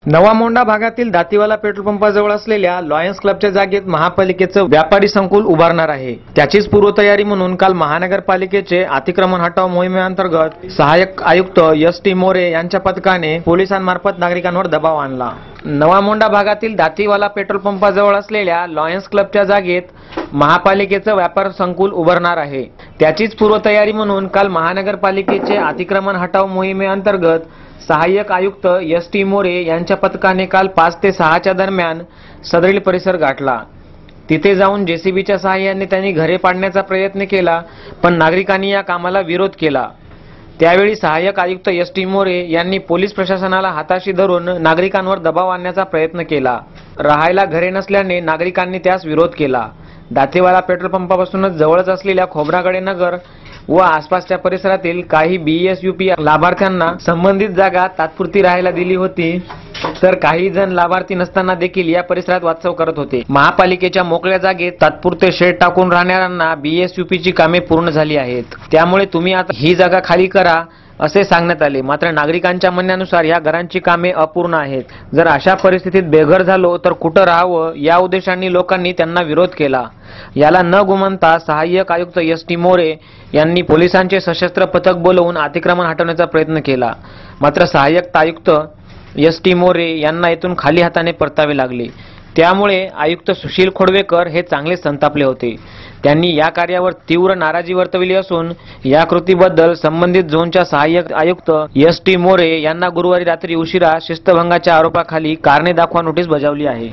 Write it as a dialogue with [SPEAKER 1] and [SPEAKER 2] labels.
[SPEAKER 1] नवा मोंढा भागातील दातीवाला पेट्रोल पंपाजवळ असलेल्या लॉयन्स क्लबच्या जागेत महापालिकेचं व्यापारी संकुल उभारणार आहे। त्याचीच पूर्वतयारी म्हणून काल महानगरपालिकेचे अतिक्रमण हटाव मोहिमेअंतर्गत सहाय्यक आयुक्त एस.टी. मोरे यांच्या पथकाने पोलिसांमार्फत नागरिकांवर दबाव आणला। नवा मोंढा भागातील दातीवाला पेट्रोल पंपाजवळ असलेल्या लॉयन्स क्लबच्या जागेत महापालिकेचं व्यापार संकुल उभारणार आहे। त्याचीच पूर्वतयारी म्हणून काल महानगरपालिकेचे अतिक्रमण हटाव मोहिमेअंतर्गत सहाय्यक आयुक्त एस.टी. मोरे यांच्या पथकाने काल 5 ते 6 दरम्यान सदरील परिसर गाठला। तिथे जाऊन जेसीबीच्या सहाय्याने त्यांनी घरे पाडण्याचा प्रयत्न केला, पण नागरिकांनी या कामाला विरोध केला। त्यावेळी सहाय्यक आयुक्त एस.टी. मोरे यांनी पोलीस प्रशासनाला हाताशी धरून नागरिकांवर दबाव आणण्याचा प्रयत्न केला। राहायला घरे नसल्याने नागरिकांनी त्यास विरोध केला। दातीवाला पेट्रोल पंपापासूनच जवळच असलेल्या खोब्रागडे नगर व आसपासच्या परिसरातील काही बीएसयूपी लाभार्थ्यांना संबंधित जागा तात्पुरती राहायला दिली होती, तर काही जण लाभार्थी नसताना देखील या परिसरात वास्तव करत होते। महापालिकेच्या मोकळ्या जागेत तात्पुरते शेड टाकून राहणाऱ्यांना बीएसयूपीची कामे पूर्ण झाली आहेत, त्यामुळे तुम्ही आता ही जागा खाली करा असे सांगण्यात आले। मात्र नागरिकांच्या म्हणण्यानुसार या घरांची कामे अपूर्ण आहेत। जर अशा परिस्थितीत बेघर झालो तर कुठं राहावं या उद्देशाने लोकांनी त्यांना विरोध केला। याला न गुमानता सहाय्यक आयुक्त एस.टी. मोरे यांनी पोलिसांचे सशस्त्र पथक बोलवून अतिक्रमण हटवण्याचा प्रयत्न केला। मात्र सहाय्यक आयुक्त एस.टी. मोरे यांना येथून खाली हाताने परतावे लागले। त्यामुळे आयुक्त सुशील खोडवेकर हे चांगले संतापले होते। त्यांनी या कार्यावर तीव्र नाराजी वर्तवली असून या कृतीबद्दल संबंधित झोनच्या सहाय्यक आयुक्त एस.टी. मोरे यांना गुरुवारी रात्री उशिरा शिस्तभंगाच्या आरोपाखाली कारणे दाखवा नोटीस बजावली आहे।